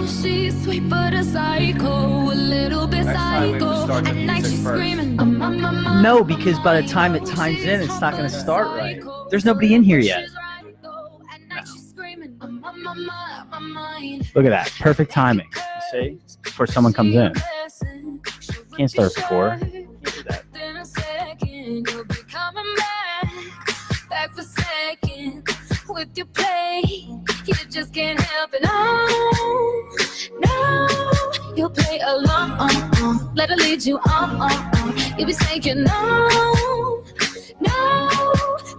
Oh, she's sweet but a psycho, a little bit psycho. At night she's screaming, No, because by the time it times in, it's not going to start right. There's nobody in here yet. Look at that. Perfect timing. You see? Before someone comes in. Can't start before. Can't do that. Back for second with your play. You just can't help it. No, you'll play along. Let her lead you on. You'll be saying no,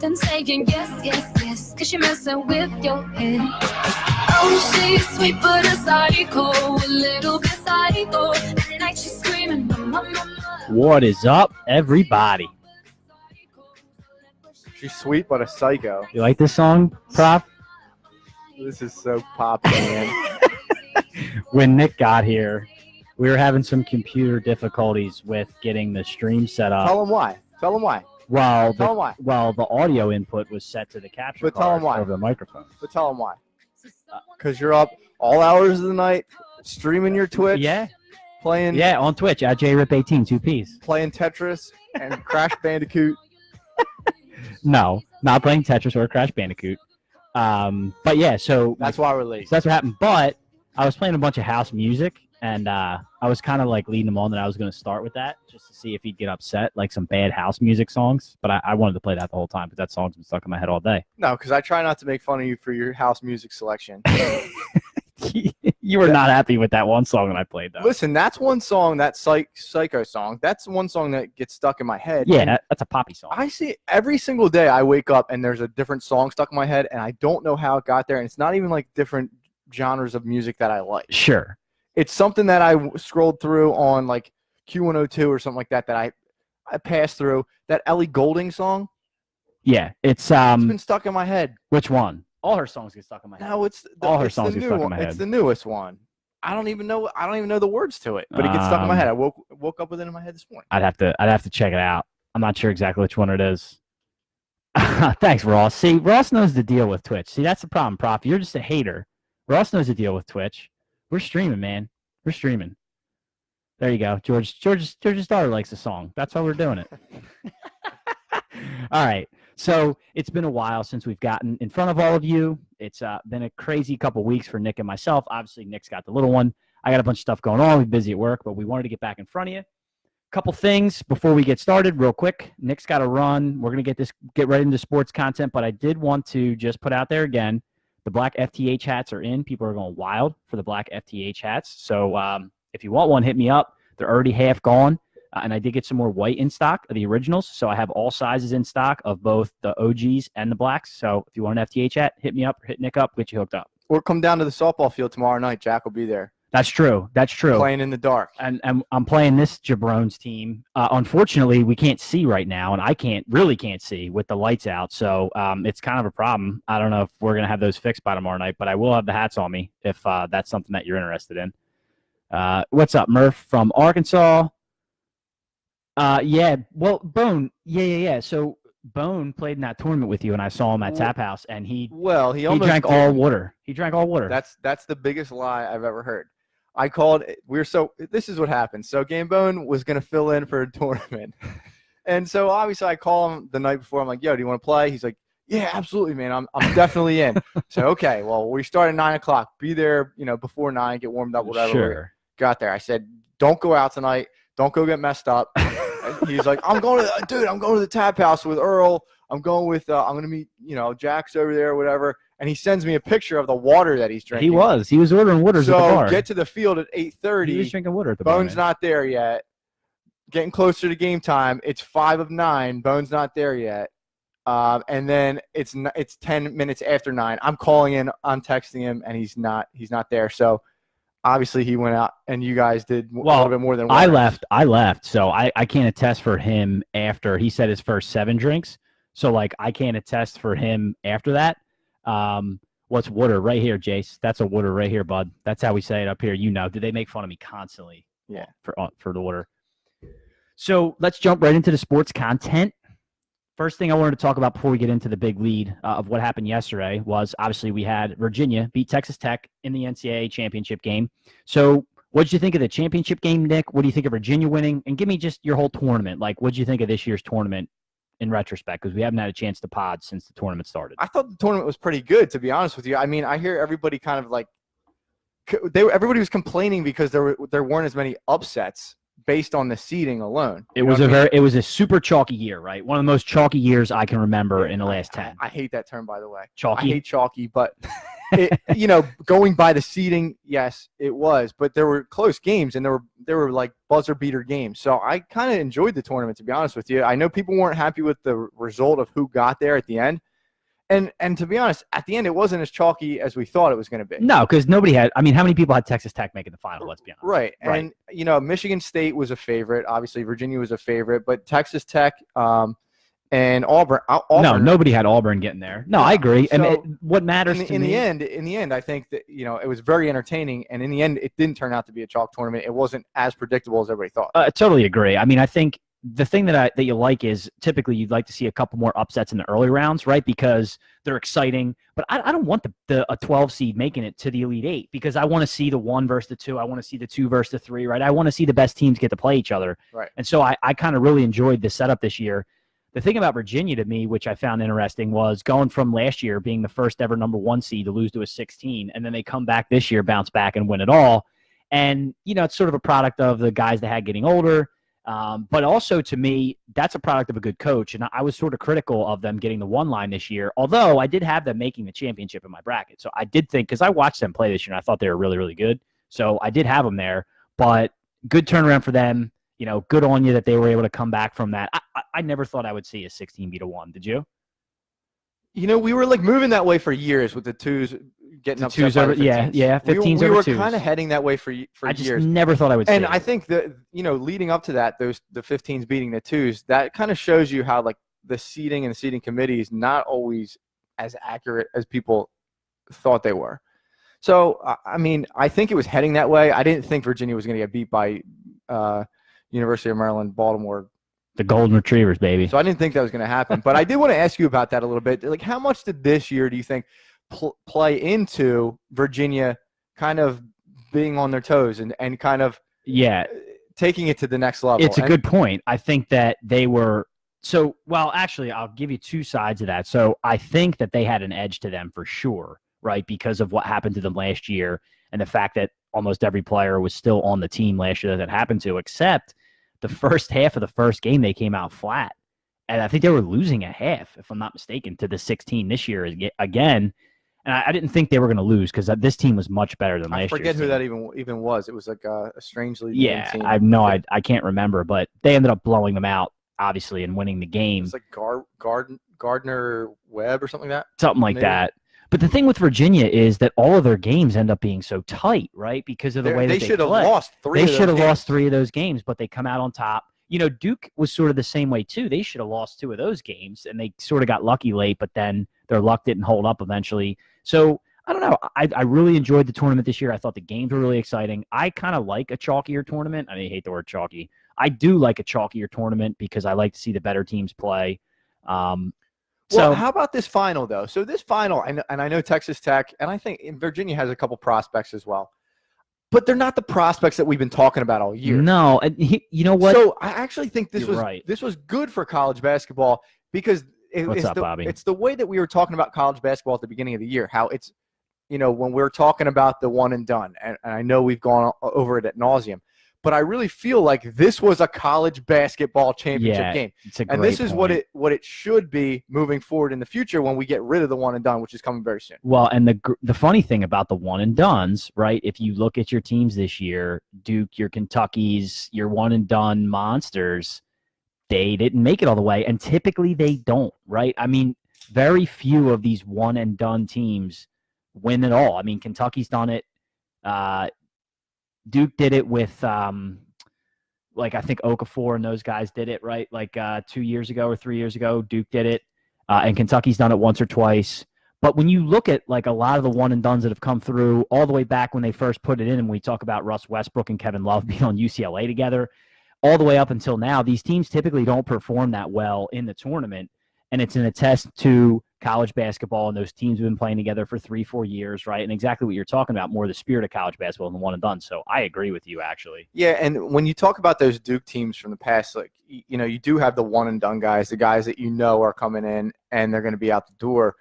then saying yes, cause you're messing with your head. Oh, she's sweet but a psycho, a little bit psycho. At night she's screaming, What is up, everybody? She's sweet but a psycho. You like this song, Prof? This is so poppy, man. When Nick got here, we were having some computer difficulties with getting the stream set up. Tell him why. Well, Tell him why. Well, the audio input was set to the capture But tell card him why. over the microphone. But tell him why. Because you're up all hours of the night, streaming your Twitch. Yeah. Playing. Yeah, on Twitch at JRip18, 2Ps. Playing Tetris and Crash Bandicoot. No, not playing Tetris or Crash Bandicoot. But yeah, so That's why we're late. so that's what happened. But I was playing a bunch of house music, and I was kind of like leading him on that I was going to start with that just to see if he'd get upset, like some bad house music songs. But I wanted to play that the whole time because that song's been stuck in my head all day. No, because I try not to make fun of you for your house music selection. You were not happy with that one song that I played, though. Listen, that's one song, that psycho song. That's one song that gets stuck in my head. Yeah, that's a poppy song. I see it every single day. I wake up and there's a different song stuck in my head, and I don't know how it got there. And it's not even like different genres of music that I like. Sure. It's something that I scrolled through on like Q102 or something like that I passed through. That Ellie Goulding song. Yeah, it's Been stuck in my head. which one? All her songs get stuck in my head. No, it's All her it's songs the get new stuck in one. my head. It's the newest one. I don't even know the words to it, but it gets stuck in my head. I woke up with it in my head this morning. I'd have to check it out. I'm not sure exactly which one it is. Thanks, Ross. See, Ross knows the deal with Twitch. See, that's the problem, Prof. You're just a hater. Ross knows the deal with Twitch. We're streaming, man. We're streaming. There you go. George's daughter likes the song. That's why we're doing it. All right. So it's been a while since we've gotten in front of all of you. It's been a crazy couple weeks for Nick and myself. Obviously, Nick's got the little one. I got a bunch of stuff going on. We're busy at work, but we wanted to get back in front of you. Couple things before we get started real quick. Nick's got to run. We're going to get right into sports content, but I did want to just put out there again, the black FTH hats are in. People are going wild for the black FTH hats. So if you want one, hit me up. They're already half gone. And I did get some more white in stock of the originals. So I have all sizes in stock of both the OGs and the blacks. So if you want an FTH hat, hit me up or hit Nick up, get you hooked up. Or come down to the softball field tomorrow night. Jack will be there. That's true. That's true. Playing in the dark. And I'm playing this Jabrones team. Unfortunately, we can't see right now, and I really can't see with the lights out. So it's kind of a problem. I don't know if we're going to have those fixed by tomorrow night, but I will have the hats on me if that's something that you're interested in. What's up, Murph from Arkansas? Yeah. Well, Bone. Yeah. So Bone played in that tournament with you, and I saw him at Tap House, and he almost drank all water. He drank all water. That's the biggest lie I've ever heard. I called. This is what happened. So Game Bone was going to fill in for a tournament, and so obviously I call him the night before. I'm like, "Yo, do you want to play?" He's like, "Yeah, absolutely, man. I'm definitely in." So okay, well, we start at 9:00. Be there, before 9. Get warmed up, whatever. Sure. Got there. I said, "Don't go out tonight. Don't go get messed up." He's like, I'm going to the Tap House with Earl. I'm going with, I'm going to meet, Jack's over there or whatever. And he sends me a picture of the water that he's drinking. He was ordering waters at the bar. So get to the field at 8:30. He was drinking water at the bar. Bone's not there yet. Getting closer to game time. It's 5 of 9. Bone's not there yet. And then it's 10 minutes after 9. I'm calling in, I'm texting him, and he's not there. So obviously he went out, and you guys did a little bit more than one. I left, so I can't attest for him after he said his first 7 drinks. So, I can't attest for him after that. What's water? Right here, Jace. That's a water right here, bud. That's how we say it up here. Did they make fun of me constantly? Yeah. For the water. So let's jump right into the sports content. First thing I wanted to talk about before we get into the big lead of what happened yesterday was obviously we had Virginia beat Texas Tech in the NCAA championship game. So what did you think of the championship game, Nick? What do you think of Virginia winning? And give me just your whole tournament. Like, what did you think of this year's tournament in retrospect? Because we haven't had a chance to pod since the tournament started. I thought the tournament was pretty good, to be honest with you. I mean, I hear everybody kind of like everybody was complaining because there weren't as many upsets based on the seeding alone. It was a super chalky year, right? One of the most chalky years I can remember in the last 10. I hate that term, by the way. Chalky? I hate chalky, but going by the seeding, yes, it was. But there were close games, and there were like buzzer beater games. So I kind of enjoyed the tournament, to be honest with you. I know people weren't happy with the result of who got there at the end. And to be honest, at the end, it wasn't as chalky as we thought it was going to be. No, because nobody had – I mean, how many people had Texas Tech making the final, let's be honest? Right. And, Michigan State was a favorite. Obviously, Virginia was a favorite. But Texas Tech and Auburn – No, nobody had Auburn getting there. No, I agree. And what matters in the end, I think that, it was very entertaining. And in the end, it didn't turn out to be a chalk tournament. It wasn't as predictable as everybody thought. I totally agree. I mean, I think – the thing that you like is typically you'd like to see a couple more upsets in the early rounds, right? Because they're exciting. But I don't want a 12 seed making it to the Elite Eight because I want to see the 1 versus the 2. I want to see the 2 versus the 3, right? I want to see the best teams get to play each other. Right. And so I kind of really enjoyed the setup this year. The thing about Virginia to me, which I found interesting, was going from last year being the first ever number 1 seed to lose to a 16, and then they come back this year, bounce back, and win it all. And, it's sort of a product of the guys they had getting older. But also, to me, that's a product of a good coach, and I was sort of critical of them getting the 1 line this year, although I did have them making the championship in my bracket. So I did think, because I watched them play this year, and I thought they were really, really good. So I did have them there, but good turnaround for them. Good on you that they were able to come back from that. I never thought I would see a 16 beat a 1. Did you? We were like moving that way for years with the 2s getting up. 2s over, yeah, 15s we over were 2s. kind of heading that way for years. I just never thought I would see and it. I think that, leading up to that, the 15s beating the 2s, that kind of shows you how like the seeding and the seeding committee is not always as accurate as people thought they were. So, I mean, I think it was heading that way. I didn't think Virginia was going to get beat by University of Maryland, Baltimore. The Golden Retrievers, baby. So I didn't think that was going to happen. But I did want to ask you about that a little bit. Like, how much did this year, do you think, play into Virginia kind of being on their toes and kind of taking it to the next level? It's a good point. I think that they were – actually, I'll give you 2 sides of that. So I think that they had an edge to them for sure, right, because of what happened to them last year and the fact that almost every player was still on the team last year that happened to, except – the first half of the first game, they came out flat. And I think they were losing a half, if I'm not mistaken, to the 16 this year again. And I didn't think they were going to lose because this team was much better than last year. I forget who that even was. It was like a strangely named team. I can't remember. But they ended up blowing them out, obviously, and winning the game. It's like Gardner Webb or something like that? Something like that. But the thing with Virginia is that all of their games end up being so tight, right? Because of the way that they should have play. lost 3 of those They should have games. lost 3 of those games, but they come out on top. Duke was sort of the same way, too. They should have lost 2 of those games, and they sort of got lucky late, but then their luck didn't hold up eventually. So, I don't know. I really enjoyed the tournament this year. I thought the games were really exciting. I kind of like a chalkier tournament. I hate the word chalky. I do like a chalkier tournament because I like to see the better teams play. Well, how about this final, though? So this final, and I know Texas Tech, and I think Virginia has a couple prospects as well. But they're not the prospects that we've been talking about all year. No, and you know what? So I actually think this right. This was good for college basketball because it's the way that we were talking about college basketball at the beginning of the year, how it's, when we're talking about the one and done, and I know we've gone over it ad nauseum, but I really feel like this was a college basketball championship game. It's a great and this is point. what it should be moving forward in the future when we get rid of the one and done, which is coming very soon. Well, and the funny thing about the one and dones, right? If you look at your teams this year, Duke, your Kentuckys, your one and done monsters, they didn't make it all the way, and typically they don't, right? I mean, very few of these one and done teams win it all. I mean, Kentucky's done it. Duke did it with, I think Okafor and those guys did it, right? 2 years ago or 3 years ago, Duke did it. And Kentucky's done it once or twice. But when you look at, a lot of the one-and-dones that have come through all the way back when they first put it in, and we talk about Russ Westbrook and Kevin Love being on UCLA together, all the way up until now, these teams typically don't perform that well in the tournament. and it's an attest to college basketball, and those teams have been playing together for 3-4 years, right? And exactly what you're talking about, more the spirit of college basketball than the one and done. So I agree with you, actually. Yeah, and when you talk about those Duke teams from the past, like, you know, you do have the one and done guys, the guys that you know are coming in and they're going to be out the door.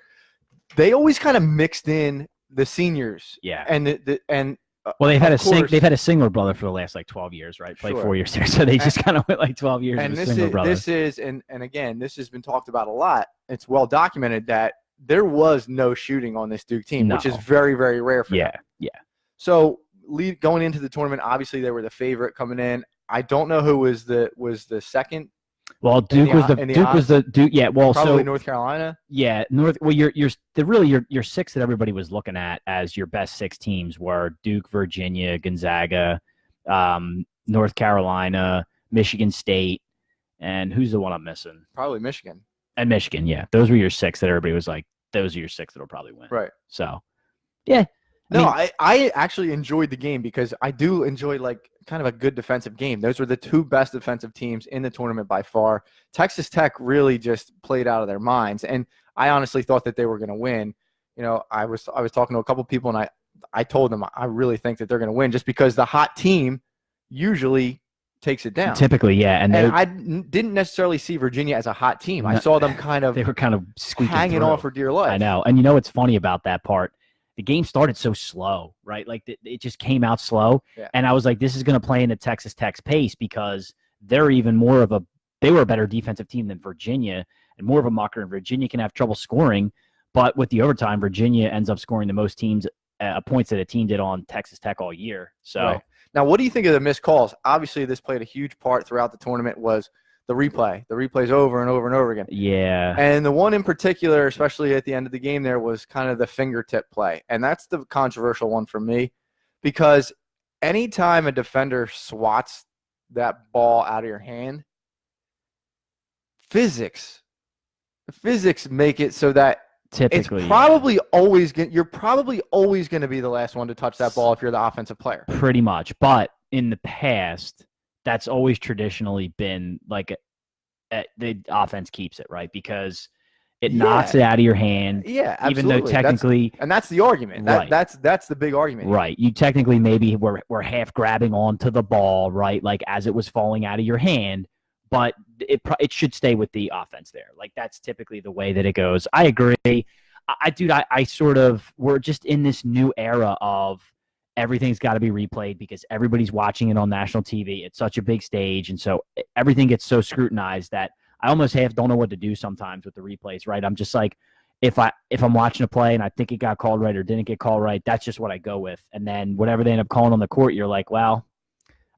They always kind of mixed in the seniors. Yeah. And well, they've had of course, they've had a Singler brother for the last like 12 years, right? Played 4 years there, so they just kind of went like 12 years. And with Singler brother. this is, and again, this has been talked about a lot. It's well documented that there was no shooting on this Duke team, which is very, very rare for them. Yeah. So going into the tournament, obviously they were the favorite coming in. I don't know who was the second. Well, Duke was the Duke. Yeah, well, probably so North Carolina. Yeah, Well, your six that everybody was looking at as your best 6 teams were Duke, Virginia, Gonzaga, North Carolina, Michigan State, and who's the one I'm missing? Probably Michigan. And Michigan, yeah. Those were your 6 that everybody was like, those are your 6 that'll probably win. Right. So, yeah. I actually enjoyed the game because I do enjoy like kind of a good defensive game. Those were the 2 best defensive teams in the tournament by far. Texas Tech really just played out of their minds, and I honestly thought that they were going to win. You know, I was talking to a couple people, and I told them I really think that they're going to win just because the hot team usually takes it down. Typically, yeah. And I didn't necessarily see Virginia as a hot team. I saw them they were kind of hanging on for dear life. I know. And you know what's funny about that part? The game started so slow, right? Like it just came out slow. Yeah. And I was like, this is going to play into Texas Tech's pace because they're even more of they were a better defensive team than Virginia and more of a mucker. And Virginia can have trouble scoring. But with the overtime, Virginia ends up scoring the most points that a team did on Texas Tech all year. So right. Now, what do you think of the missed calls? Obviously, this played a huge part throughout the tournament was the replay. The replays over and over and over again. Yeah. And the one in particular, especially at the end of the game there, was kind of the fingertip play. And that's the controversial one for me because anytime a defender swats that ball out of your hand, physics make it so that typically it's probably you're probably always going to be the last one to touch that ball if you're the offensive player. Pretty much. But in the past, that's always traditionally been like the offense keeps it, right? Because it knocks it out of your hand. Yeah, absolutely. Even though technically, that's the argument. Right. That's the big argument. Right. You technically maybe were half grabbing onto the ball, right? Like as it was falling out of your hand, but it should stay with the offense there. Like that's typically the way that it goes. I agree. I sort of, we're just in this new era of everything's got to be replayed because everybody's watching it on national TV. It's such a big stage. And so everything gets so scrutinized that I almost half don't know what to do sometimes with the replays, right? I'm just like, if I'm watching a play and I think it got called right or didn't get called right, that's just what I go with. And then whatever they end up calling on the court, you're like, well,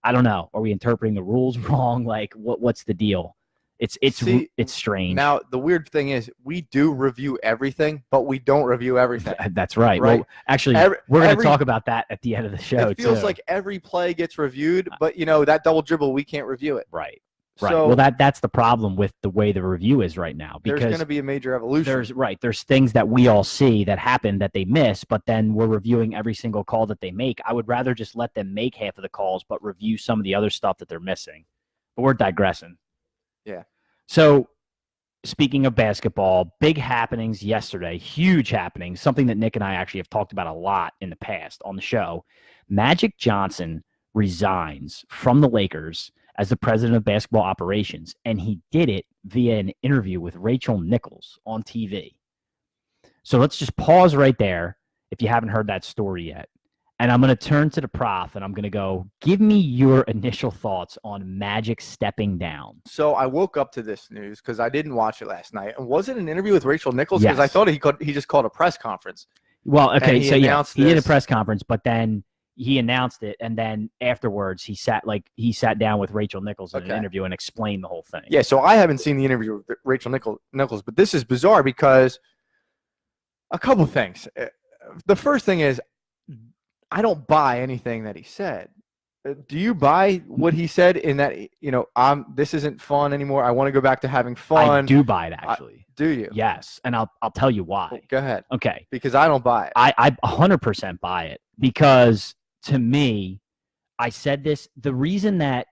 I don't know. Are we interpreting the rules wrong? Like what's the deal? It's strange. Now, the weird thing is we do review everything, but we don't review everything. That's right. Well, actually, we're going to talk about that at the end of the show. It feels like every play gets reviewed, but, that double dribble, we can't review it. Right. So, well, that's the problem with the way the review is right now. Because there's going to be a major evolution. There's things that we all see that happen that they miss, but then we're reviewing every single call that they make. I would rather just let them make half of the calls, but review some of the other stuff that they're missing. But we're digressing. Yeah. So speaking of basketball, big happenings yesterday, huge happenings, something that Nick and I actually have talked about a lot in the past on the show. Magic Johnson resigns from the Lakers as the president of basketball operations, and he did it via an interview with Rachel Nichols on TV. So let's just pause right there if you haven't heard that story yet. And I'm going to turn to the prof, and I'm going to go, give me your initial thoughts on Magic stepping down. So I woke up to this news because I didn't watch it last night. And was it an interview with Rachel Nichols? Because I thought he just called a press conference. Well, okay, so yeah, he did a press conference, but then he announced it, and then afterwards he sat down with Rachel Nichols in an interview and explained the whole thing. Yeah, so I haven't seen the interview with Rachel Nichols, but this is bizarre because a couple things. The first thing is, I don't buy anything that he said. Do you buy what he said in that, this isn't fun anymore. I want to go back to having fun. I do buy it, actually. Do you? Yes, and I'll tell you why. Well, go ahead. Okay. Because I don't buy it. I 100% buy it because, to me, I said this, the reason that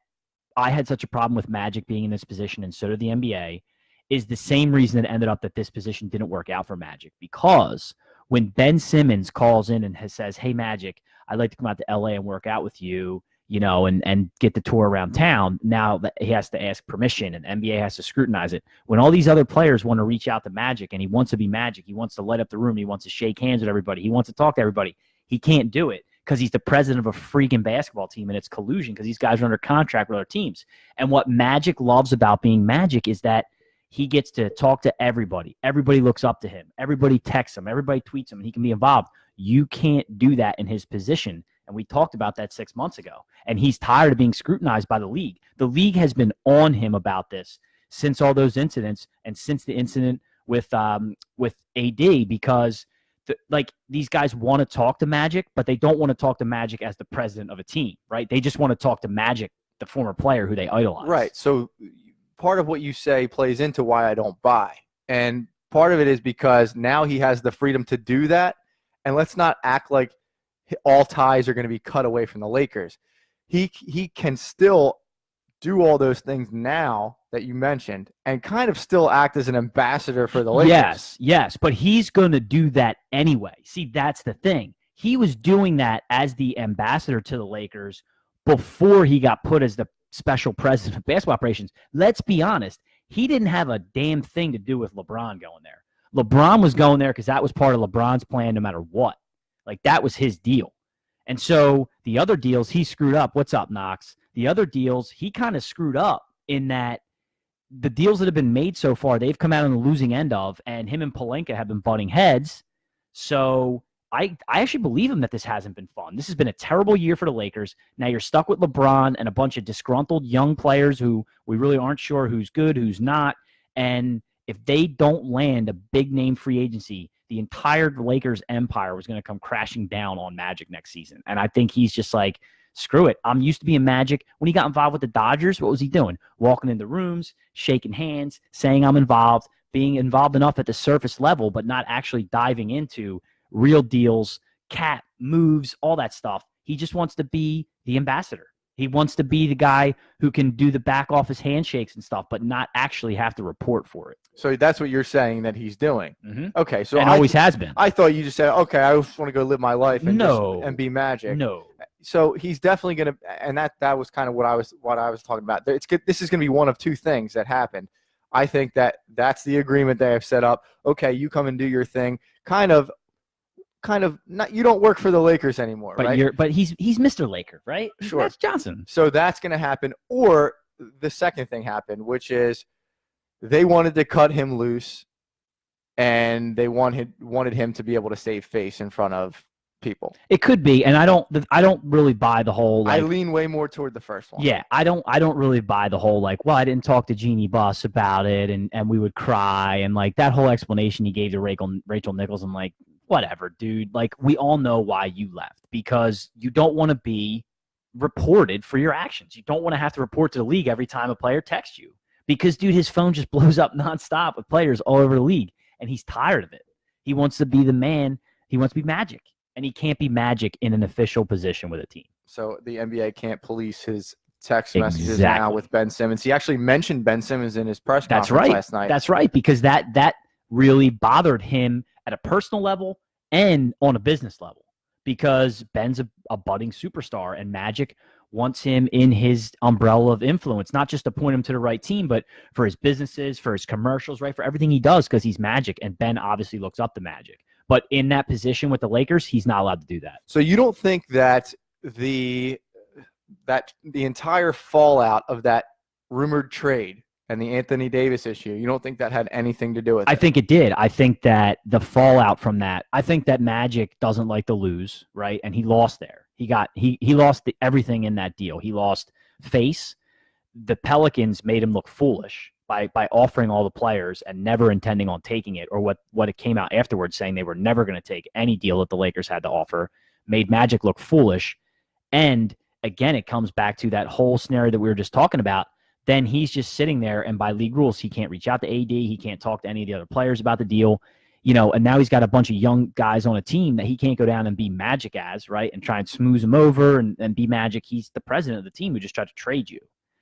I had such a problem with Magic being in this position and so did the NBA is the same reason it ended up that this position didn't work out for Magic. Because when Ben Simmons calls in and says, hey, Magic, I'd like to come out to LA and work out with you, and get the tour around town, now that he has to ask permission and NBA has to scrutinize it. When all these other players want to reach out to Magic and he wants to be Magic, he wants to light up the room, he wants to shake hands with everybody, he wants to talk to everybody, he can't do it because he's the president of a freaking basketball team, and it's collusion because these guys are under contract with other teams. And what Magic loves about being Magic is that he gets to talk to everybody. Everybody looks up to him. Everybody texts him. Everybody tweets him, and he can be involved. You can't do that in his position. And we talked about that 6 months ago. And he's tired of being scrutinized by the league. The league has been on him about this since all those incidents and since the incident with AD, because these guys want to talk to Magic, but they don't want to talk to Magic as the president of a team, right? They just want to talk to Magic, the former player who they idolize. Right. So part of what you say plays into why I don't buy. And part of it is because now he has the freedom to do that. And let's not act like all ties are going to be cut away from the Lakers. He can still do all those things now that you mentioned and kind of still act as an ambassador for the Lakers. Yes, but he's going to do that anyway. See, that's the thing. He was doing that as the ambassador to the Lakers before he got put as the special president of basketball operations. Let's be honest. He didn't have a damn thing to do with LeBron going there. LeBron was going there because that was part of LeBron's plan no matter what. Like, that was his deal. And so the other deals, he screwed up. What's up, Knox? The other deals, he kind of screwed up in that the deals that have been made so far, they've come out on the losing end of, and him and Pelinka have been butting heads. So I actually believe him that this hasn't been fun. This has been a terrible year for the Lakers. Now you're stuck with LeBron and a bunch of disgruntled young players who we really aren't sure who's good, who's not. And if they don't land a big-name free agency, the entire Lakers empire was going to come crashing down on Magic next season. And I think he's just like, screw it. I'm used to being Magic. When he got involved with the Dodgers, what was he doing? Walking into rooms, shaking hands, saying I'm involved, being involved enough at the surface level, but not actually diving into real deals, cap moves, all that stuff. He just wants to be the ambassador. He wants to be the guy who can do the back office handshakes and stuff, but not actually have to report for it. So that's what you're saying that he's doing. Mm-hmm. Okay, so and always has been. I thought you just said, okay, I just want to go live my life and and be Magic. No. So he's definitely going to, and that was kind of what I was talking about. It's good. This is going to be one of two things that happen. I think that's the agreement they have set up. Okay, you come and do your thing. Kind of not. You don't work for the Lakers anymore, but right? But he's Mr. Laker, right? Sure. That's Johnson. So that's going to happen. Or the second thing happened, which is they wanted to cut him loose, and they wanted him to be able to save face in front of people. It could be, and I don't really buy the whole. I lean way more toward the first one. Yeah, I don't really buy the whole well, I didn't talk to Jeannie Buss about it, and we would cry, and that whole explanation he gave to Rachel Nichols. I'm like, whatever, dude. We all know why you left, because you don't want to be reported for your actions. You don't want to have to report to the league every time a player texts you, because, dude, his phone just blows up nonstop with players all over the league, and he's tired of it. He wants to be the man. He wants to be Magic. And he can't be Magic in an official position with a team. So the NBA can't police his text messages now with Ben Simmons. He actually mentioned Ben Simmons in his press conference last night. That's right, because that really bothered him at a personal level and on a business level, because Ben's a budding superstar, and Magic wants him in his umbrella of influence, not just to point him to the right team, but for his businesses, for his commercials, right, for everything he does, because he's Magic, and Ben obviously looks up to Magic. But in that position with the Lakers, he's not allowed to do that. So you don't think that the entire fallout of that rumored trade and the Anthony Davis issue, you don't think that had anything to do with it? I think it did. I think that the fallout from that, I think that Magic doesn't like to lose, right? And he lost there. He lost everything in that deal. He lost face. The Pelicans made him look foolish by offering all the players and never intending on taking it, or what it came out afterwards saying they were never going to take any deal that the Lakers had to offer, made Magic look foolish. And again, it comes back to that whole scenario that we were just talking about. Then he's just sitting there, and by league rules, he can't reach out to AD. He can't talk to any of the other players about the deal, and now he's got a bunch of young guys on a team that he can't go down and be Magic as, right, and try and smooth them over and be Magic. He's the president of the team who just tried to trade you.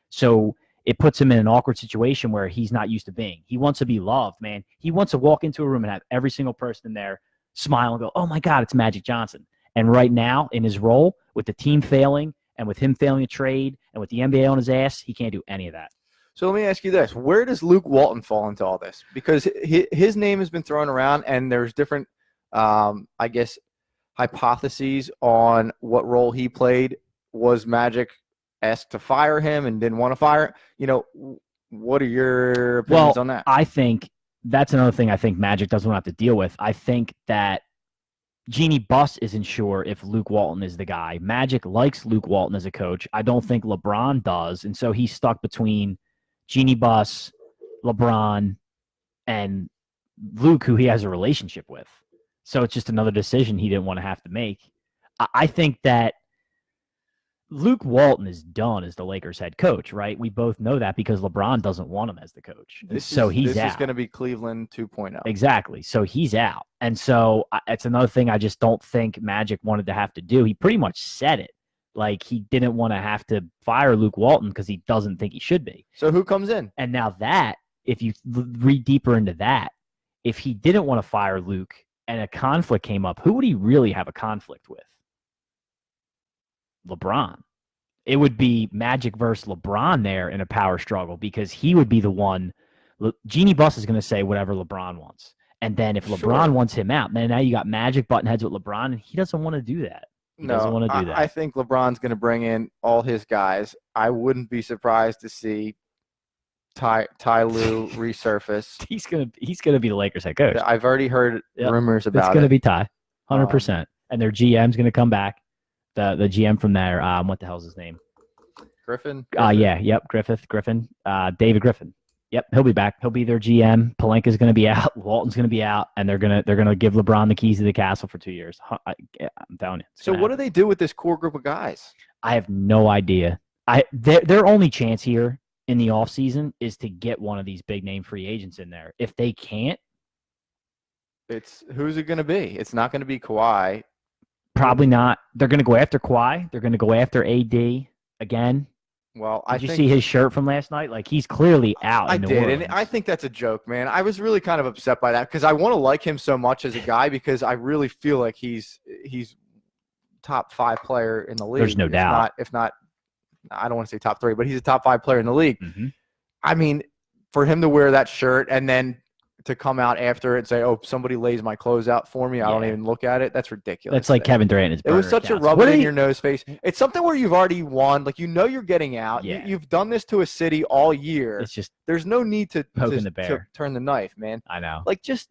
So it puts him in an awkward situation where he's not used to being. He wants to be loved, man. He wants to walk into a room and have every single person in there smile and go, oh, my God, it's Magic Johnson. And right now, in his role, with the team failing and with him failing a trade and with the NBA on his ass, he can't do any of that. So let me ask you this. Where does Luke Walton fall into all this? Because his name has been thrown around, and there's different, I guess, hypotheses on what role he played. Was Magic asked to fire him and didn't want to fire? What are your opinions on that? I think that's another thing I think Magic doesn't want to have to deal with. I think that Jeannie Buss isn't sure if Luke Walton is the guy. Magic likes Luke Walton as a coach. I don't think LeBron does, and so he's stuck between Jeannie Buss, LeBron, and Luke, who he has a relationship with. So it's just another decision he didn't want to have to make. I think that Luke Walton is done as the Lakers head coach, right? We both know that because LeBron doesn't want him as the coach. He's out. This is going to be Cleveland 2.0. Exactly. So he's out. And so it's another thing I just don't think Magic wanted to have to do. He pretty much said it. Like, he didn't want to have to fire Luke Walton because he doesn't think he should be. So who comes in? And now that, if you read deeper into that, if he didn't want to fire Luke and a conflict came up, who would he really have a conflict with? LeBron. It would be Magic versus LeBron there in a power struggle because he would be the one. Jeannie Buss is going to say whatever LeBron wants. And then if LeBron wants him out, then now you got Magic button heads with LeBron, and he doesn't want to do that. He doesn't want to do that. I think LeBron's going to bring in all his guys. I wouldn't be surprised to see Ty Lue resurface. He's gonna be the Lakers head coach. I've already heard rumors about it. It's going to be Ty, 100%. And their GM's going to come back. The GM from there, what the hell's his name? Griffin? Griffin. David Griffin. Yep, he'll be back. He'll be their GM. Palenka's going to be out. Walton's going to be out, and they're gonna give LeBron the keys to the castle for 2 years. I'm telling you. So what do they do with this core group of guys? I have no idea. Their only chance here in the offseason is to get one of these big name free agents in there. If they can't, who's it going to be? It's not going to be Kawhi. Probably not. They're going to go after Kawhi. They're going to go after AD again. Well, Did you see his shirt from last night? Like, he's clearly out. I did, and I think that's a joke, man. I was really kind of upset by that because I want to like him so much as a guy because I really feel like he's top 5 player in the league. There's no doubt. If not, I don't want to say top 3, but he's a top 5 player in the league. Mm-hmm. I mean, for him to wear that shirt and then to come out after it and say, "Oh, somebody lays my clothes out for me," I don't even look at it. That's ridiculous. That's like Kevin Durant. It was such a rub it in your nose face. It's something where you've already won. Like, you're getting out. Yeah. You've done this to a city all year. It's just there's no need to poking the bear. To turn the knife, man. I know. Like, just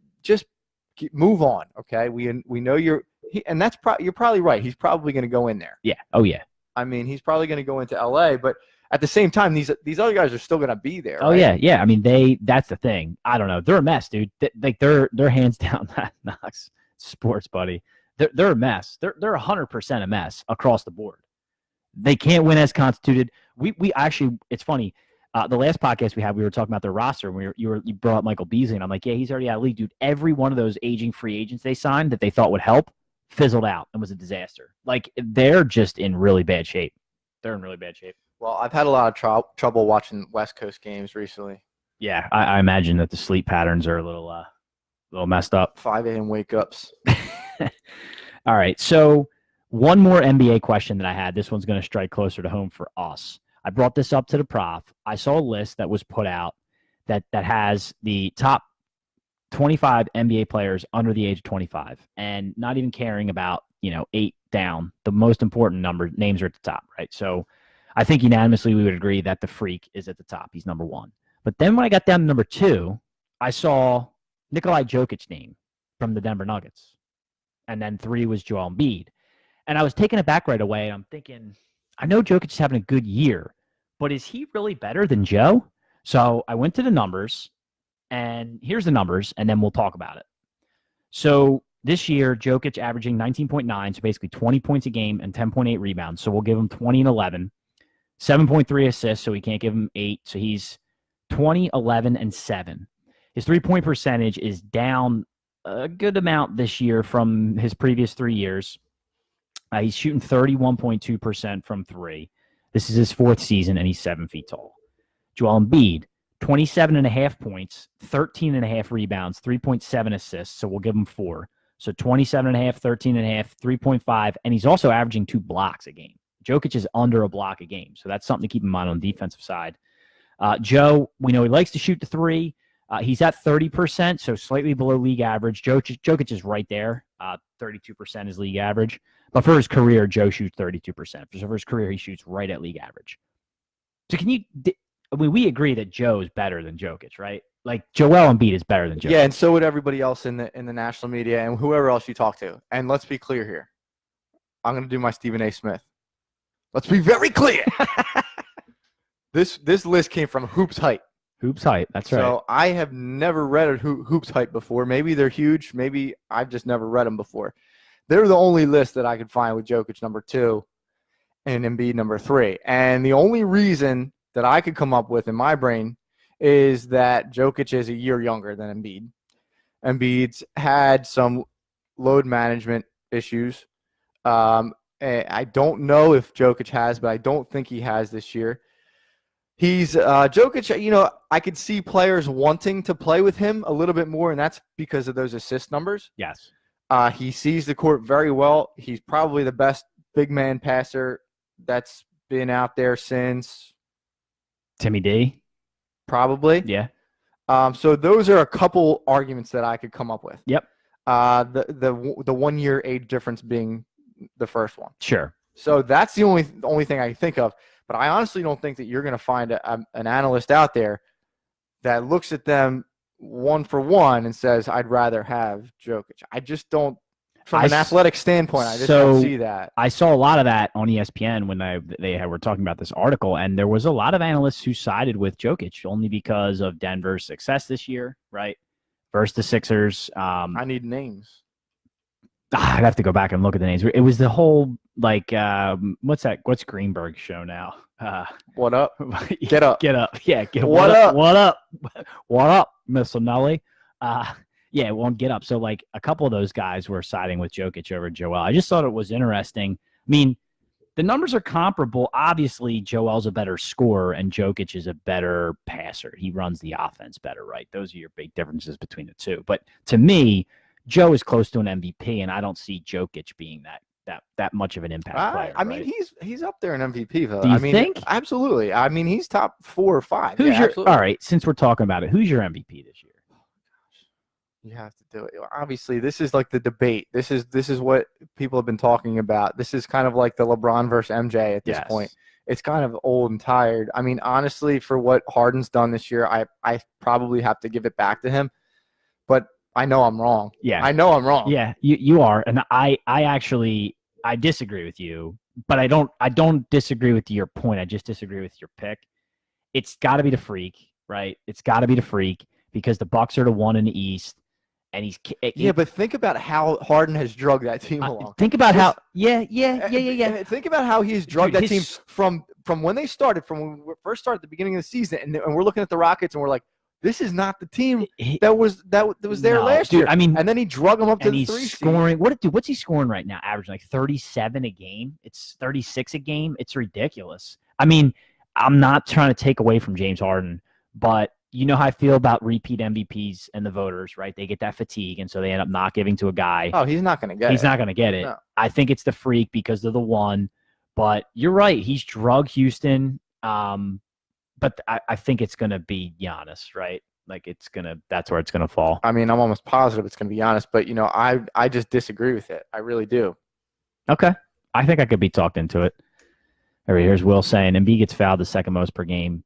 move on, okay? We know you're probably right. He's probably going to go in there. Yeah. Oh yeah. I mean, he's probably going to go into LA, but at the same time, these other guys are still going to be there. Oh right? yeah. I mean, that's the thing. I don't know. They're a mess, dude. They're hands down Knox sports, buddy. They're a mess. They're 100% a mess across the board. They can't win as constituted. We actually, it's funny. The last podcast we had, we were talking about their roster, and you brought up Michael Beasley, and I'm like, yeah, he's already out of the league, dude. Every one of those aging free agents they signed that they thought would help fizzled out and was a disaster. Like, they're just in really bad shape. They're in really bad shape. Well, I've had a lot of trouble watching West Coast games recently. Yeah, I imagine that the sleep patterns are a little messed up. 5 a.m. wake-ups. All right, so one more NBA question that I had. This one's going to strike closer to home for us. I brought this up to the prof. I saw a list that was put out that has the top 25 NBA players under the age of 25, and not even caring about 8 down. The most important names are at the top, right? So I think unanimously we would agree that the Freak is at the top. He's number 1. But then when I got down to number 2, I saw Nikolai Jokic name from the Denver Nuggets. And then 3 was Joel Embiid. And I was taken aback right away. And I'm thinking, I know Jokic is having a good year, but is he really better than Joe? So I went to the numbers, and here's the numbers, and then we'll talk about it. So this year, Jokic averaging 19.9, so basically 20 points a game and 10.8 rebounds. So we'll give him 20 and 11. 7.3 assists, so we can't give him 8. So he's 20, 11, and 7. His three-point percentage is down a good amount this year from his previous 3 years. He's shooting 31.2% from 3. This is his 4th season, and he's 7 feet tall. Joel Embiid, 27.5 points, 13.5 rebounds, 3.7 assists. So we'll give him 4. So 27.5, 13.5, 3.5, and he's also averaging 2 blocks a game. Jokic is under a block a game, so that's something to keep in mind on the defensive side. Joe, we know he likes to shoot the 3. He's at 30%, so slightly below league average. Jokic is right there. 32% is league average. But for his career, Joe shoots 32%. For his career, he shoots right at league average. So we agree that Joe is better than Jokic, right? Like Joel Embiid is better than Jokic. Yeah, and so would everybody else in the national media and whoever else you talk to. And let's be clear here. I'm going to do my Stephen A. Smith. Let's be very clear. This list came from Hoops Hype. Hoops Hype, that's right. So I have never read a Hoops Hype before. Maybe they're huge. Maybe I've just never read them before. They're the only list that I could find with Jokic number 2 and Embiid number 3. And the only reason that I could come up with in my brain is that Jokic is a year younger than Embiid. Embiid's had some load management issues. I don't know if Jokic has, but I don't think he has this year. He's Jokic, I could see players wanting to play with him a little bit more, and that's because of those assist numbers. Yes. He sees the court very well. He's probably the best big man passer that's been out there since Timmy D. Probably. Yeah. So those are a couple arguments that I could come up with. Yep. The 1 year age difference being the first one. Sure. So that's the only thing I can think of. But I honestly don't think that you're going to find an analyst out there that looks at them one for one and says, I'd rather have Jokic. I just don't, from an athletic standpoint, I just don't see that. I saw a lot of that on ESPN when they were talking about this article, and there was a lot of analysts who sided with Jokic only because of Denver's success this year, right? Versus the Sixers. I need names. I'd have to go back and look at the names. It was the whole, what's Greenberg's show now? What up? Get up. Get up. Yeah. What up? What up? What up, Miss Nelly? Yeah, it won't get up. So, a couple of those guys were siding with Jokic over Joel. I just thought it was interesting. I mean, the numbers are comparable. Obviously, Joel's a better scorer, and Jokic is a better passer. He runs the offense better, right? Those are your big differences between the two. But to me, Joe is close to an MVP, and I don't see Jokic being that much of an impact player. I mean, he's up there in MVP though. Do you think? Absolutely. I mean, he's top 4 or 5. All right? Since we're talking about it, who's your MVP this year? You have to do it. Obviously, this is like the debate. This is what people have been talking about. This is kind of like the LeBron versus MJ at this point. It's kind of old and tired. I mean, honestly, for what Harden's done this year, I probably have to give it back to him. But I know I'm wrong. Yeah. I know I'm wrong. Yeah, you are. And I disagree with you, but I don't disagree with your point. I just disagree with your pick. It's got to be the Freak, right? It's got to be the Freak because the Bucks are the 1 in the East. And but think about how Harden has drugged that team along. Think about how Think about how he's drugged that team from when they started, from when we first started at the beginning of the season, and we're looking at the Rockets and we're like, this is not the team that was there last year. I mean, and then he drug them up to the 3 he's scoring. What's he scoring right now? Averaging 37 a game. It's 36 a game. It's ridiculous. I mean, I'm not trying to take away from James Harden, but you know how I feel about repeat MVPs and the voters, right? They get that fatigue, and so they end up not giving to a guy. Oh, he's not going to get it. He's not going to get it. No. I think it's the Freak because of the 1. But you're right. He's drugged Houston. But I think it's going to be Giannis, right? That's where it's going to fall. I mean, I'm almost positive it's going to be Giannis, but, I just disagree with it. I really do. Okay. I think I could be talked into it. All right, here's Will saying Embiid gets fouled the second most per game.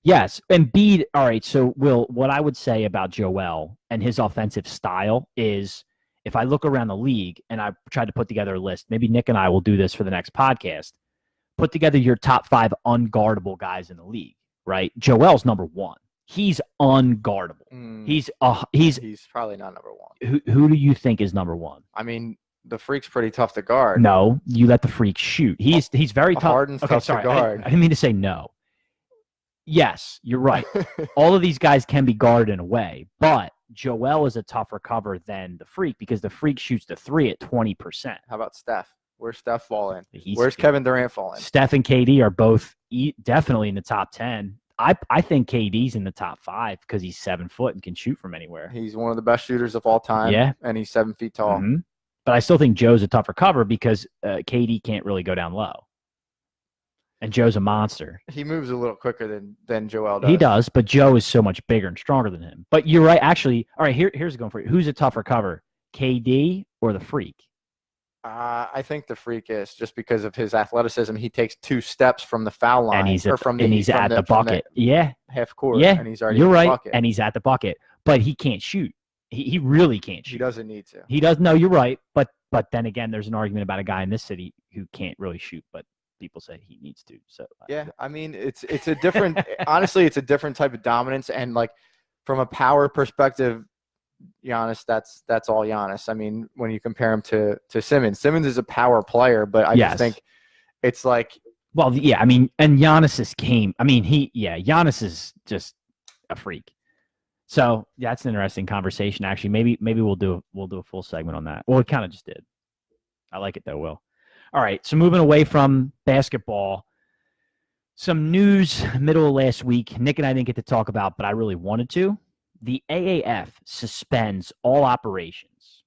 Yes, Embiid. All right, so Will, what I would say about Joel and his offensive style is if I look around the league and I tried to put together a list, maybe Nick and I will do this for the next podcast, put together your top 5 unguardable guys in the league, right? Joel's number 1. He's unguardable. He's probably not number 1. Who do you think is number 1? I mean, the Freak's pretty tough to guard. No, you let the Freak shoot. He's very tough. Harden's tough to guard. I didn't mean to say no. Yes, you're right. All of these guys can be guarded in a way, but Joel is a tougher cover than the Freak because the Freak shoots the 3 at 20%. How about Steph? Where's Steph fall in? Where's Kevin Durant fall in? Steph and KD are both definitely in the top 10. I think KD's in the top 5 because he's 7 foot and can shoot from anywhere. He's one of the best shooters of all time. Yeah. And he's 7 feet tall. Mm-hmm. But I still think Joe's a tougher cover because KD can't really go down low. And Joe's a monster. He moves a little quicker than Joel does. He does, but Joe is so much bigger and stronger than him. But you're right. Actually, all right, here's going for you. Who's a tougher cover, KD or the Freak? I think the Freak is, just because of his athleticism. He takes 2 steps from the foul line, And he's or at, from and he's from at the bucket. Yeah, half court. yeah. And he's already You're at the right. bucket. And he's at the bucket, but he can't shoot. He really can't shoot. He doesn't need to. He does. No, you're right. But then again, there's an argument about a guy in this city who can't really shoot, but people say he needs to. So yeah, I mean, it's a different. Honestly, it's a different type of dominance, and like from a power perspective, Giannis, that's all Giannis. I mean, when you compare him to Simmons, Simmons is a power player, but I just think it's like, well, yeah, I mean, and Giannis came. I mean, Giannis is just a freak. So that's an interesting conversation. Actually, maybe we'll do a full segment on that. Well, we kind of just did. I like it though, Will. All right, so moving away from basketball, some news middle of last week. Nick and I didn't get to talk about, but I really wanted to. The AAF suspends all operations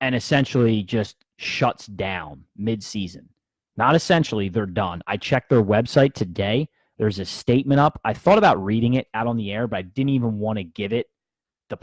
and essentially just shuts down mid-season. Not essentially, they're done. I checked their website today. There's a statement up. I thought about reading it out on the air, but I didn't even want to give it the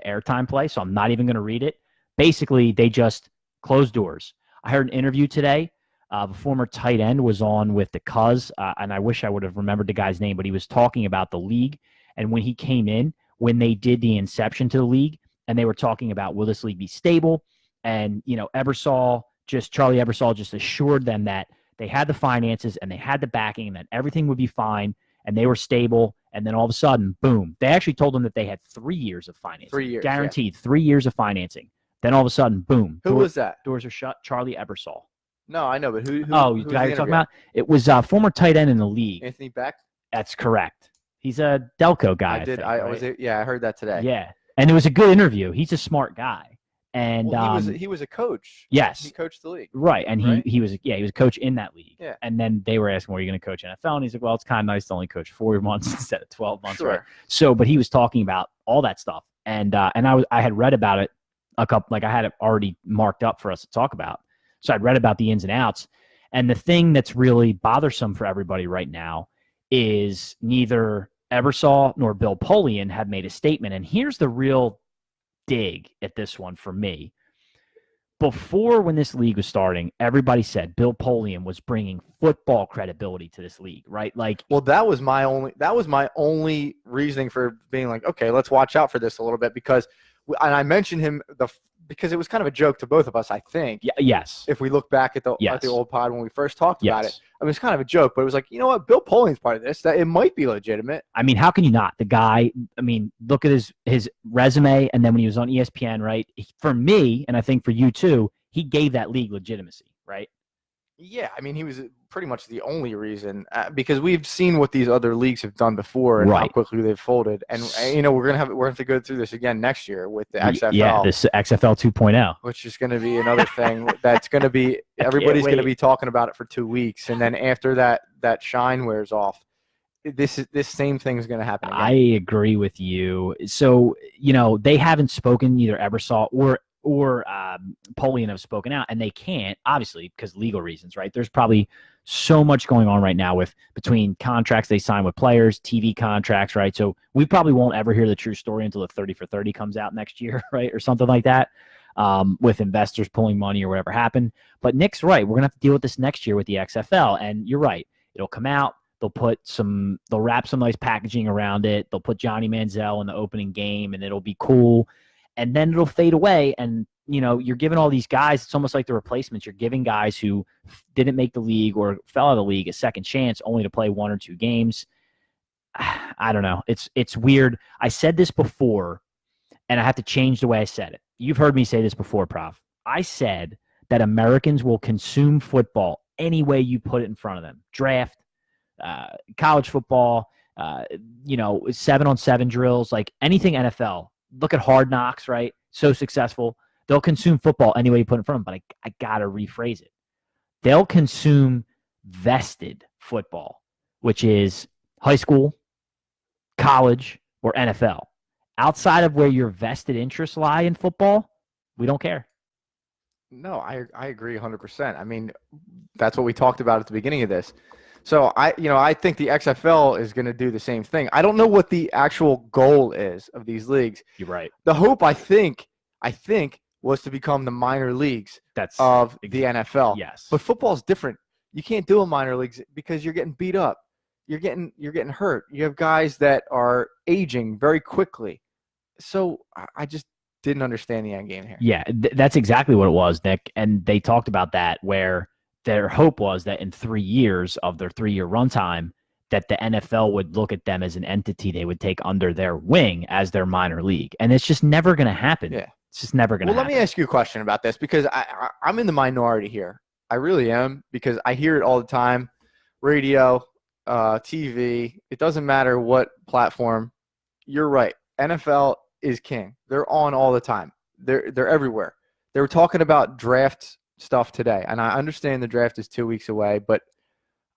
airtime play, so I'm not even going to read it. Basically, they just closed doors. I heard an interview today. The former tight end was on with the Cuz, and I wish I would have remembered the guy's name, but he was talking about the league. And when he came in, when they did the inception to the league, and they were talking about, will this league be stable? And, Charlie Ebersol just assured them that they had the finances and they had the backing and that everything would be fine and they were stable. And then all of a sudden, boom. They actually told them that they had 3 years of financing. 3 years. Guaranteed, 3 years of financing. Then all of a sudden, boom. Who was that? Doors are shut. Charlie Ebersol. No, I know, but who the guy you're talking about? It was former tight end in the league. Anthony Beck? That's correct. He's a Delco guy. I heard that today. Yeah. And it was a good interview. He's a smart guy. And he was a coach. Yes. He coached the league. Right. And he was a coach in that league. Yeah. And then they were asking, well, are you going to coach NFL? And he's like, well, it's kind of nice to only coach 4 months instead of 12 months. Sure. Right? So, but he was talking about all that stuff. And I had read about it I had it already marked up for us to talk about. So I'd read about the ins and outs. And the thing that's really bothersome for everybody right now is neither Ebersol nor Bill Polian have made a statement. And here's the real dig at this one for me. Before, when this league was starting, everybody said Bill Polian was bringing football credibility to this league, right? That was my only reasoning for being like, okay, let's watch out for this a little bit, because I mentioned him because it was kind of a joke to both of us, I think. Yes. If we look back at the old pod when we first talked about it, I mean, it's kind of a joke, but it was like, you know what, Bill Polian's part of this. That it might be legitimate. I mean, how can you not? The guy, I mean, look at his resume, and then when he was on ESPN, right? For me, and I think for you too, he gave that league legitimacy, right? Yeah, I mean, he was pretty much the only reason, because we've seen what these other leagues have done before and how quickly they've folded. And we're gonna have to go through this again next year with the XFL. Yeah, this XFL 2.0, which is going to be another thing that's going to be everybody's going to be talking about it for 2 weeks, and then after that shine wears off, this same thing is going to happen again. I agree with you. So they haven't spoken, either Ebersol or Polian have spoken out, and they can't, obviously, because legal reasons, right? There's probably so much going on right now between contracts they sign with players, TV contracts, right? So we probably won't ever hear the true story until the 30 for 30 comes out next year, right? Or something like that, with investors pulling money or whatever happened. But Nick's right. We're going to have to deal with this next year with the XFL, and you're right. It'll come out. They'll wrap some nice packaging around it. They'll put Johnny Manziel in the opening game, and it'll be cool. And then it'll fade away, and you're giving all these guys, it's almost like the replacements. You're giving guys who didn't make the league or fell out of the league a second chance only to play 1 or 2 games. I don't know. It's weird. I said this before, and I have to change the way I said it. You've heard me say this before, Prof. I said that Americans will consume football any way you put it in front of them. Draft, college football, 7-on-7 drills, like anything NFL. Look at Hard Knocks, right? So successful. They'll consume football any way you put it in front of them, but I got to rephrase it. They'll consume vested football, which is high school, college, or NFL. Outside of where your vested interests lie in football, we don't care. No, I agree 100%. I mean, that's what we talked about at the beginning of this. So I think the XFL is going to do the same thing. I don't know what the actual goal is of these leagues. You're right. The hope, I think, was to become the minor leagues of the NFL. Yes. But football is different. You can't do a minor leagues because you're getting beat up. You're getting hurt. You have guys that are aging very quickly. So I just didn't understand the end game here. Yeah, that's exactly what it was, Nick. And they talked about that, where their hope was that in 3 years of their 3-year runtime, that the NFL would look at them as an entity they would take under their wing as their minor league. And it's just never going to happen. Yeah. It's just never going to happen. Well, let me ask you a question about this, because I'm in the minority here. I really am, because I hear it all the time. Radio, TV, it doesn't matter what platform. You're right. NFL is king. They're on all the time. They're everywhere. They were talking about draft stuff today, and I understand the draft is 2 weeks away, but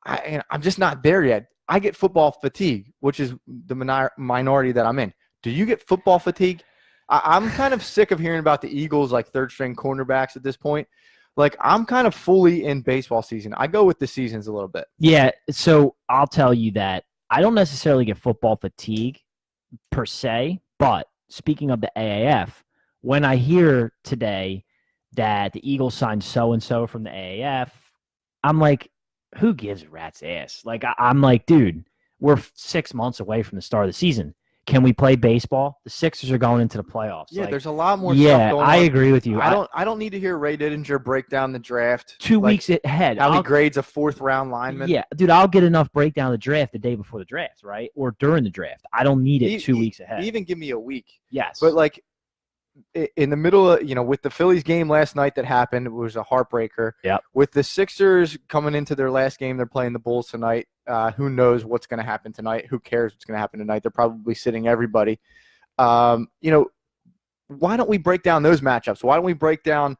I'm just not there yet. I get football fatigue, which is the minority that I'm in. Do you get football fatigue? I'm kind of sick of hearing about the Eagles like third-string cornerbacks at this point. Like, I'm kind of fully in baseball season. I go with the seasons a little bit. Yeah, so I'll tell you that I don't necessarily get football fatigue per se, but speaking of the AAF, when I hear today that the Eagles signed so-and-so from the AAF, I'm like, who gives a rat's ass? Like, I'm like, dude, we're 6 months away from the start of the season. Can we play baseball? The Sixers are going into the playoffs. Yeah, like, there's a lot more yeah, stuff going on. I agree with you. I don't need to hear Ray Didinger break down the draft. 2 weeks ahead. How he grades a fourth-round lineman. Yeah, dude, I'll get enough breakdown of the draft the day before the draft, right? Or during the draft. I don't need it 2 weeks ahead. Even give me a week. Yes. But, like, in the middle of, with the Phillies game last night that happened, it was a heartbreaker. Yep. With the Sixers coming into their last game, they're playing the Bulls tonight. Who knows what's going to happen tonight? Who cares what's going to happen tonight? They're probably sitting everybody. Why don't we break down those matchups? Why don't we break down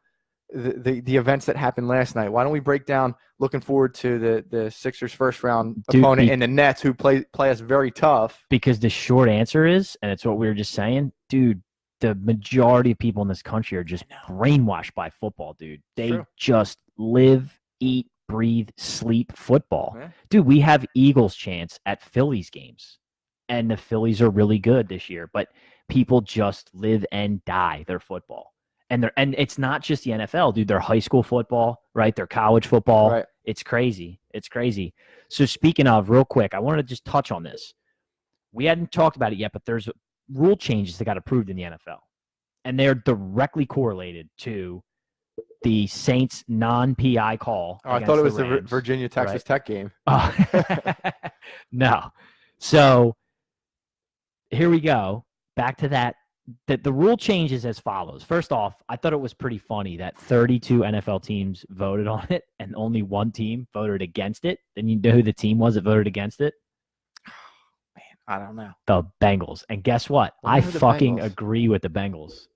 the events that happened last night? Why don't we break down looking forward to the Sixers first-round opponent and the Nets, who play us very tough? Because the short answer is, and it's what we were just saying, dude, the majority of people in this country are just brainwashed by football, dude. They just live, eat, breathe, sleep football. Yeah. Dude, we have Eagles chants at Phillies games, and the Phillies are really good this year, but people just live and die their football. And it's not just the NFL, dude. They're high school football, right? They're college football. Right. It's crazy. It's crazy. So speaking of, real quick, I wanted to just touch on this. We hadn't talked about it yet, but there's rule changes that got approved in the NFL, and they're directly correlated to the Saints non-PI call. Oh, I thought it was the Virginia-Texas Tech game. No. So here we go. Back to that. The rule changes as follows. First off, I thought it was pretty funny that 32 NFL teams voted on it, and only one team voted against it. And you know who the team was that voted against it? I don't know. The Bengals. And guess what? I fucking agree with the Bengals.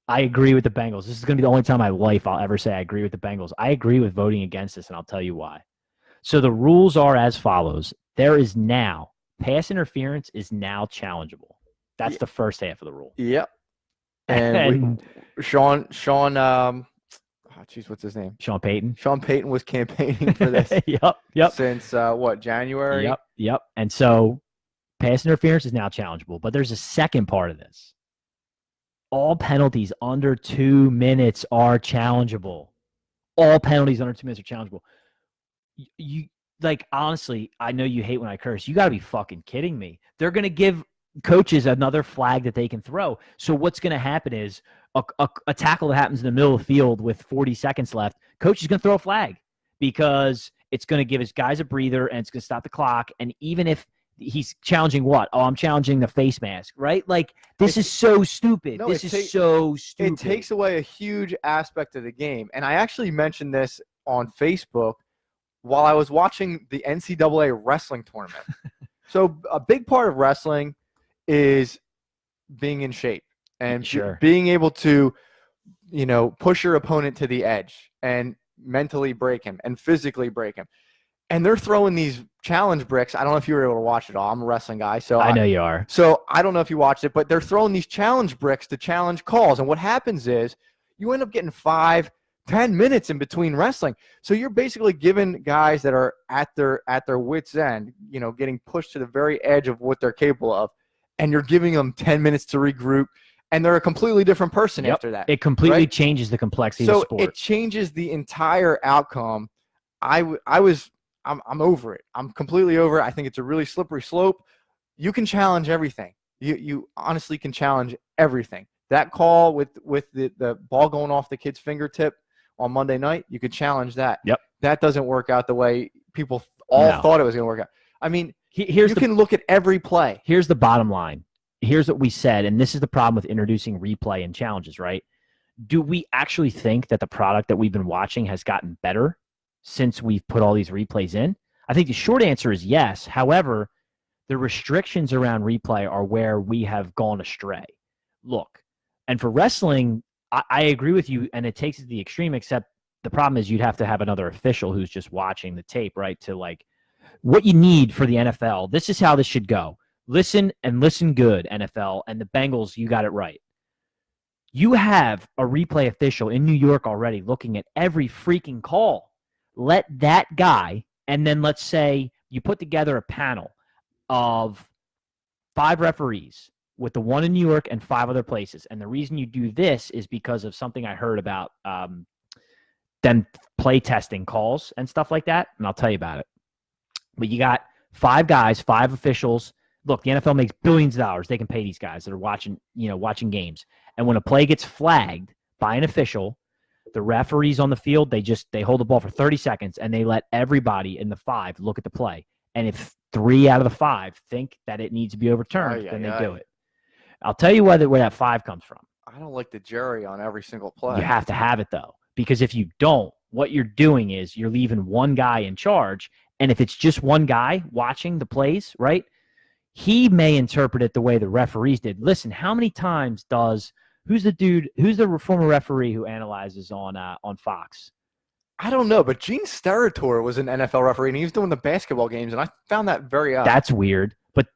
I agree with the Bengals. This is going to be the only time in my life I'll ever say I agree with the Bengals. I agree with voting against this, and I'll tell you why. So the rules are as follows. There is now, pass interference is now challengeable. That's the first half of the rule. Yep. And Sean, what's his name? Sean Payton. Sean Payton was campaigning for this. Yep. Since, January? Yep. And so pass interference is now challengeable, but there's a second part of this. All penalties under 2 minutes are challengeable. All penalties under 2 minutes are challengeable. You honestly, I know you hate when I curse. You got to be fucking kidding me. They're going to give coaches another flag that they can throw. So what's going to happen is a tackle that happens in the middle of the field with 40 seconds left, coach is going to throw a flag because it's going to give his guys a breather and it's going to stop the clock. And even if he's challenging what? Oh, I'm challenging the face mask, right? Like, this is so stupid. No, this is so stupid. It takes away a huge aspect of the game. And I actually mentioned this on Facebook while I was watching the NCAA wrestling tournament. So a big part of wrestling is being in shape and being able to, push your opponent to the edge and mentally break him and physically break him. and they're throwing these challenge bricks. I don't know if you were able to watch it all. I'm a wrestling guy, so I know you are. So I don't know if you watched it, but they're throwing these challenge bricks to challenge calls. And what happens is you end up getting 5-10 minutes in between wrestling. So you're basically giving guys that are at their wits' end, getting pushed to the very edge of what they're capable of, and you're giving them 10 minutes to regroup, and they're a completely different person after that. It completely right? changes the complexity of the sport. So it changes the entire outcome. I'm over it. I'm completely over it. I think it's a really slippery slope. You can challenge everything. You honestly can challenge everything. That call with the ball going off the kid's fingertip on Monday night, you could challenge that. Yep. That doesn't work out the way people thought it was going to work out. I mean, you can look at every play. Here's the bottom line. Here's what we said, and this is the problem with introducing replay and challenges, right? Do we actually think that the product that we've been watching has gotten better since we've put all these replays in? I think the short answer is yes. However, the restrictions around replay are where we have gone astray. Look, and for wrestling, I agree with you, and it takes it to the extreme, except the problem is you'd have to have another official who's just watching the tape, right? To what you need for the NFL, this is how this should go. Listen and listen good, NFL, and the Bengals, you got it right. You have a replay official in New York already looking at every freaking call. Let that guy, and then let's say you put together a panel of 5 referees with the one in New York and 5 other places. And the reason you do this is because of something I heard about them play testing calls and stuff like that, and I'll tell you about it. But you got 5 guys, 5 officials. Look, the NFL makes billions of dollars. They can pay these guys that are watching games. And when a play gets flagged by an official, the referees on the field, they hold the ball for 30 seconds, and they let everybody in the 5 look at the play. And if 3 out of the 5 think that it needs to be overturned, then they do it. I'll tell you where that 5 comes from. I don't like the jury on every single play. You have to have it, though, because if you don't, what you're doing is you're leaving one guy in charge. And if it's just one guy watching the plays, right, he may interpret it the way the referees did. Listen, how many times who's the former referee who analyzes on Fox? I don't know, but Gene Steratore was an NFL referee, and he was doing the basketball games, and I found that very odd. That's weird. But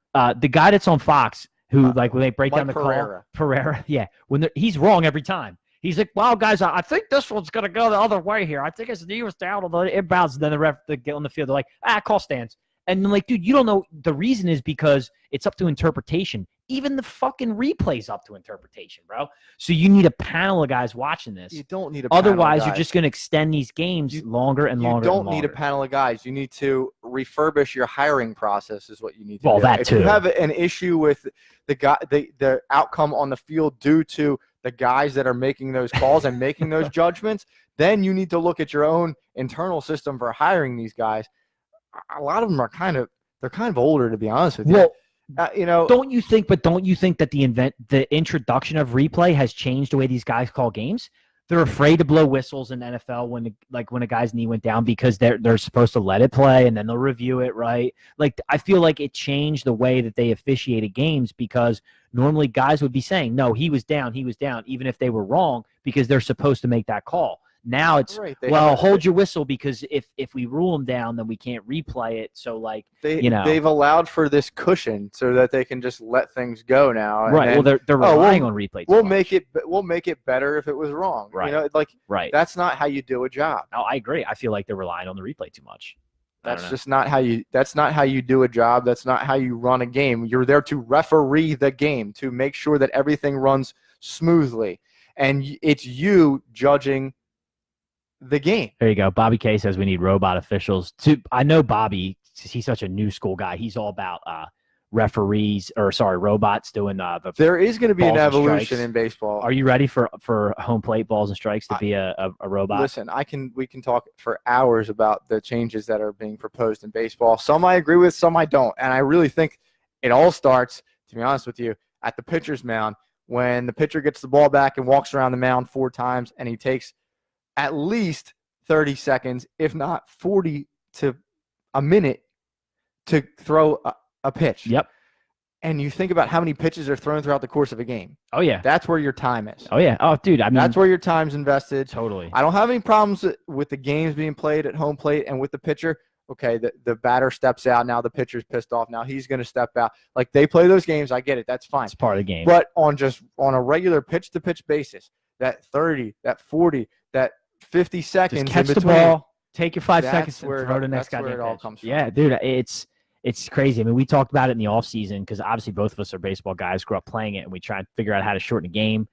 the guy that's on Fox, who when they break down the Pereira. call, Pereira, yeah, he's wrong every time. He's like, "Wow, guys, I think this one's gonna go the other way here. I think his knee was down on the inbounds." And then the ref they get on the field, they're like, "Call stands." And I'm like, dude, you don't know. The reason is because it's up to interpretation. Even the fucking replay's up to interpretation, bro. So you need a panel of guys watching this. You don't need a panel Otherwise, of guys. you're just going to extend these games longer and longer. You don't need a panel of guys. You need to refurbish your hiring process is what you need to do. Well, that if too. If you have an issue with the outcome on the field due to the guys that are making those calls and making those judgments, then you need to look at your own internal system for hiring these guys. A lot of them are kind of older, to be honest with you. Well, don't you think that the introduction of replay has changed the way these guys call games? They're afraid to blow whistles in the NFL when a guy's knee went down because they're supposed to let it play and then they'll review it, right? Like, I feel like it changed the way that they officiated games because normally guys would be saying, no, he was down, even if they were wrong because they're supposed to make that call. Now it's, right. Hold your whistle because if we rule them down, then we can't replay it. So, they've allowed for this cushion so that they can just let things go now. Right. Then, well, they're relying on replay. We'll make it better if it was wrong. Right. Right. That's not how you do a job. No, I agree. I feel like they're relying on the replay too much. That's not how you do a job. That's not how you run a game. You're there to referee the game, to make sure that everything runs smoothly. And it's you judging the game. There you go. Bobby K says we need robot officials. I know Bobby, he's such a new school guy. He's all about robots doing there is going to be an evolution in baseball. Are you ready for home plate balls and strikes to be a robot? Listen, we can talk for hours about the changes that are being proposed in baseball. Some I agree with, some I don't. And I really think it all starts, to be honest with you, at the pitcher's mound when the pitcher gets the ball back and walks around the mound 4 times and he takes at least 30 seconds, if not 40 to a minute, to throw a pitch. Yep. And you think about how many pitches are thrown throughout the course of a game. Oh, yeah. That's where your time is. Oh, yeah. Oh, dude, that's where your time's invested. Totally. I don't have any problems with the games being played at home plate and with the pitcher. Okay, the batter steps out. Now the pitcher's pissed off. Now he's going to step out. Like, they play those games. I get it. That's fine. It's part of the game. But on a regular pitch-to-pitch basis, that 30, that 40, that 50 seconds Just catch in the between, ball, take your 5 that's seconds, and where throw the next that's where goddamn it all pitch. comes from. Yeah, dude, it's crazy. I mean, we talked about it in the offseason because obviously both of us are baseball guys, grew up playing it, and we try and figure out how to shorten the game.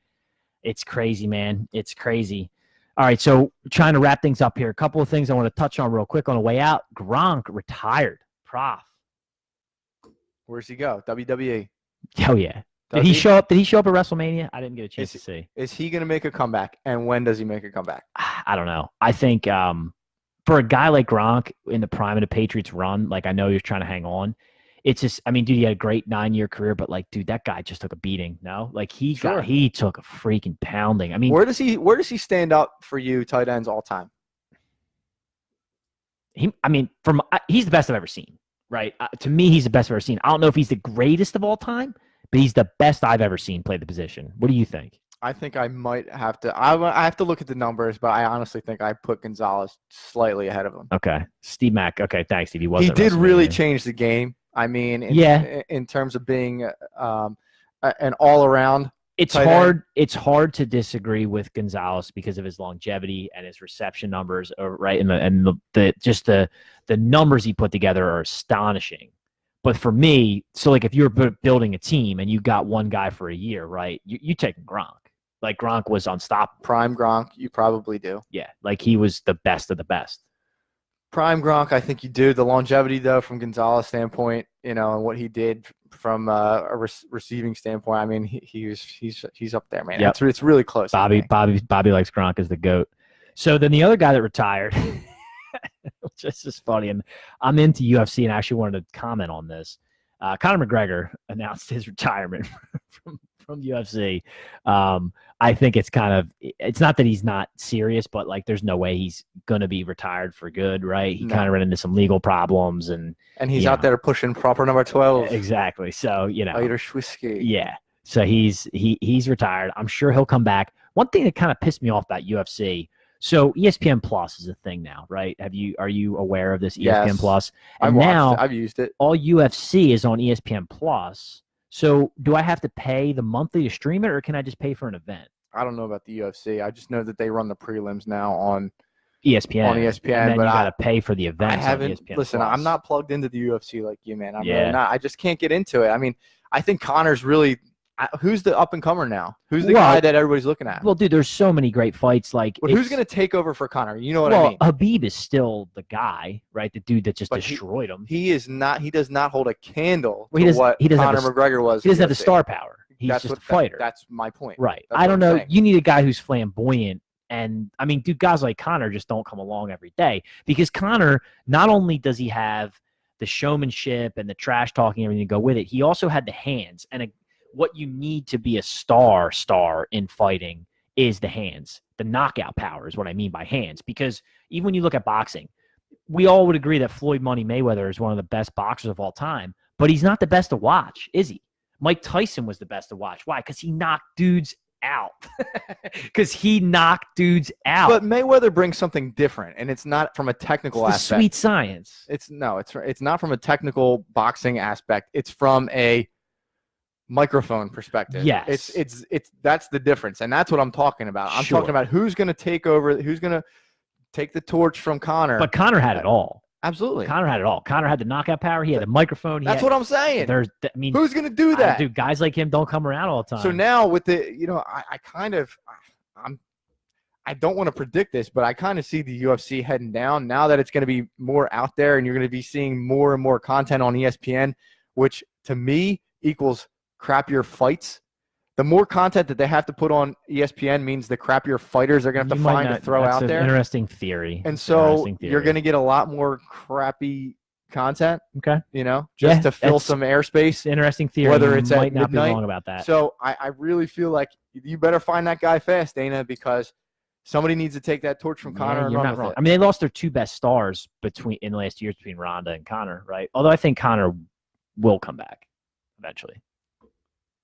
It's crazy, man. It's crazy. All right, so trying to wrap things up here. A couple of things I want to touch on real quick on the way out. Gronk retired. Prof. Where's he go? WWE. Hell yeah. Does Did he show up? Did he show up at WrestleMania? I didn't get a chance to see. Is he going to make a comeback? And when does he make a comeback? I don't know. I think for a guy like Gronk in the prime of the Patriots run, like I know you're trying to hang on. It's just, I mean, dude, he had a great 9-year career, but like, dude, that guy just took a beating. No, like he took a freaking pounding. I mean, where does he stand up for you, tight ends all time? he's the best I've ever seen. Right? To me, he's the best I've ever seen. I don't know if he's the greatest of all time, but he's the best I've ever seen play the position. What do you think? I think I might have to. I have to look at the numbers, but I honestly think I put Gonzalez slightly ahead of him. Okay, Steve Mack. Okay, thanks, Steve. He did really change the game. I mean, in terms of being an all-around. It's hard. It's hard to disagree with Gonzalez because of his longevity and his reception numbers, right? And the numbers he put together are astonishing. But for me, so like if you're building a team and you got one guy for a year, right? You taking Gronk. Like Gronk was unstoppable. Prime Gronk, you probably do. Yeah, like he was the best of the best. Prime Gronk, I think you do. The longevity, though, from Gonzalez' standpoint, and what he did from a receiving standpoint, I mean, he's up there, man. Yep. It's really close. Bobby likes Gronk as the GOAT. So then the other guy that retired, which is just funny, and I'm into UFC and I actually wanted to comment on this. Conor McGregor announced his retirement from UFC. I think it's not that he's not serious, but like there's no way he's going to be retired for good, right? He kind of ran into some legal problems and he's out there pushing proper number 12. Exactly. So, Irish whiskey. Yeah. So he's retired. I'm sure he'll come back. One thing that kind of pissed me off about UFC. So ESPN Plus is a thing now, right? Are you aware of this ESPN Plus? And I've used it. All UFC is on ESPN Plus. So do I have to pay the monthly to stream it, or can I just pay for an event? I don't know about the UFC. I just know that they run the prelims now on ESPN. And then you got to pay for the event. I haven't. Listen, Plus. I'm not plugged into the UFC like you, man. I'm really not. I just can't get into it. I mean, I think Conor's really. Who's the up and comer now? Who's the guy that everybody's looking at? Well, dude, there's so many great fights. Like, but who's going to take over for Conor? You know what I mean? Habib is still the guy, right? The dude that just destroyed him. He is not. He does not hold a candle to what Conor McGregor was. He doesn't have the star power. He's just a fighter. That's my point. Right. I don't know. You need a guy who's flamboyant. And, I mean, dude, guys like Conor just don't come along every day. Because Conor, not only does he have the showmanship and the trash talking and everything to go with it, he also had the hands. And what you need to be a star in fighting is the hands. The knockout power is what I mean by hands. Because even when you look at boxing, we all would agree that Floyd Money Mayweather is one of the best boxers of all time. But he's not the best to watch, is he? Mike Tyson was the best to watch. Why? Because he knocked dudes out. But Mayweather brings something different, and it's not from a technical aspect. Sweet science. It's not from a technical boxing aspect. It's from a microphone perspective. Yes. It's that's the difference, and that's what I'm talking about. I'm talking about who's going to take over, who's going to take the torch from Conor. But Conor had it all. Absolutely. Conor had it all. Conor had the knockout power. He had the microphone. That's what I'm saying. Who's going to do that? Dude, guys like him don't come around all the time. So now with the, I don't want to predict this, but I kind of see the UFC heading down now that it's going to be more out there and you're going to be seeing more and more content on ESPN, which to me equals crappier fights. The more content that they have to put on ESPN means the crappier fighters they're going to have to find to throw out there. Interesting theory. And so you're going to get a lot more crappy content. Okay. Just to fill some airspace. Interesting theory. Whether it's might at not midnight. be wrong about that. So I really feel like you better find that guy fast, Dana, because somebody needs to take that torch from Conor and you're run not with wrong. it. I mean, they lost their two best stars in the last years between Ronda and Conor, right? Although I think Conor will come back eventually.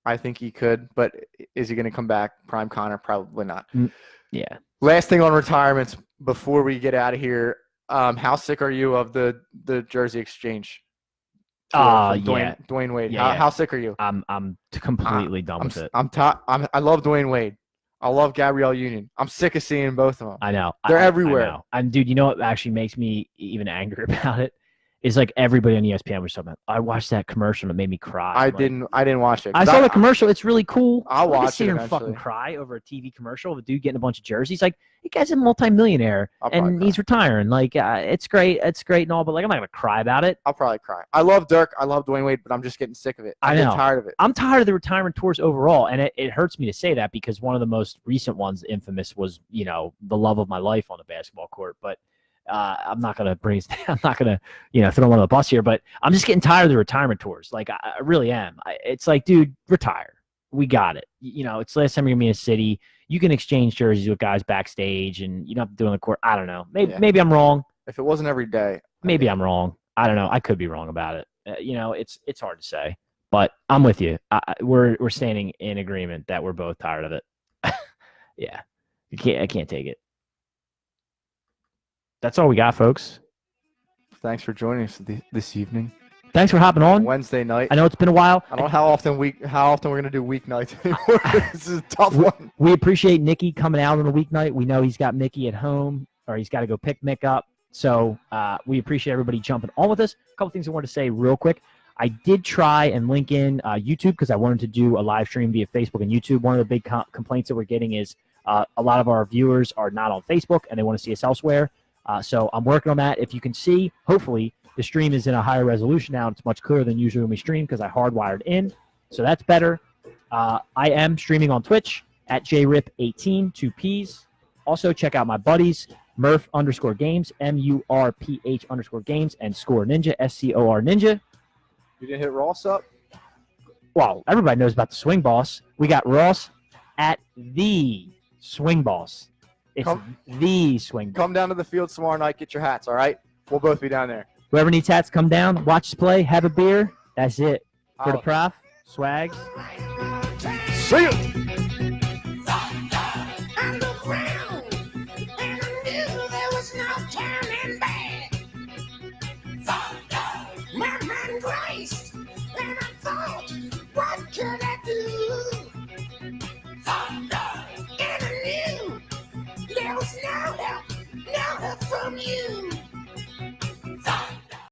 I think he could, but is he going to come back? Prime Conor? Probably not. Yeah. Last thing on retirements before we get out of here. How sick are you of the jersey exchange? Yeah. Dwayne Wade. Yeah, How sick are you? I'm completely done with it. I love Dwayne Wade. I love Gabrielle Union. I'm sick of seeing both of them. I know. They're everywhere. I know. And dude, you know what actually makes me even angry about it is like everybody on ESPN was talking about. I watched that commercial and it made me cry. I didn't watch it. I saw the commercial. It's really cool. I'll watch sit here it and fucking eventually. cry over a TV commercial of a dude getting a bunch of jerseys. Like, the guy's a multimillionaire I'll probably and cry. he's retiring. Like, it's great. It's great and all, but like, I'm not gonna cry about it. I'll probably cry. I love Dirk. I love Dwayne Wade, but I'm just getting sick of it. I I'm know. getting tired of it. I'm tired of the retirement tours overall, and it hurts me to say that because one of the most recent ones, infamous, was the love of my life on the basketball court. But I'm not gonna bring. I'm not gonna throw him under the bus here. But I'm just getting tired of the retirement tours. Like I really am. It's like, dude, retire. We got it. It's the last time you're gonna be in a city. You can exchange jerseys with guys backstage, and you don't have to do it on the court. I don't know. Maybe I'm wrong. If it wasn't every day, Maybe I'm wrong. I don't know. I could be wrong about it. It's hard to say. But I'm with you. We're standing in agreement that we're both tired of it. Yeah, I can't take it. That's all we got, folks. Thanks for joining us this evening. Thanks for hopping on. Wednesday night. I know it's been a while. I don't know how often we're gonna do weeknights anymore. This is a tough one. We appreciate Nicky coming out on a weeknight. We know he's got Mickey at home, or he's got to go pick Mick up. So we appreciate everybody jumping on with us. A couple things I wanted to say real quick. I did try and link in YouTube because I wanted to do a live stream via Facebook and YouTube. One of the big complaints that we're getting is a lot of our viewers are not on Facebook and they want to see us elsewhere. So I'm working on that. If you can see, hopefully the stream is in a higher resolution now. It's much clearer than usually when we stream because I hardwired in. So that's better. I am streaming on Twitch at JRIP18, 2 Ps. Also, check out my buddies, Murph_games, MURPH_games, and Score Ninja, SCOR Ninja. You didn't hit Ross up? Well, everybody knows about the Swing Boss. We got Ross at the Swing Boss. It's the Swing Boss. Come down to the field tomorrow night. Get your hats, all right? We'll both be down there. Whoever needs hats, come down, watch us play, have a beer. That's it. For the prof, Swags. See you. What could I do? Thunder, and I knew there was no help from you.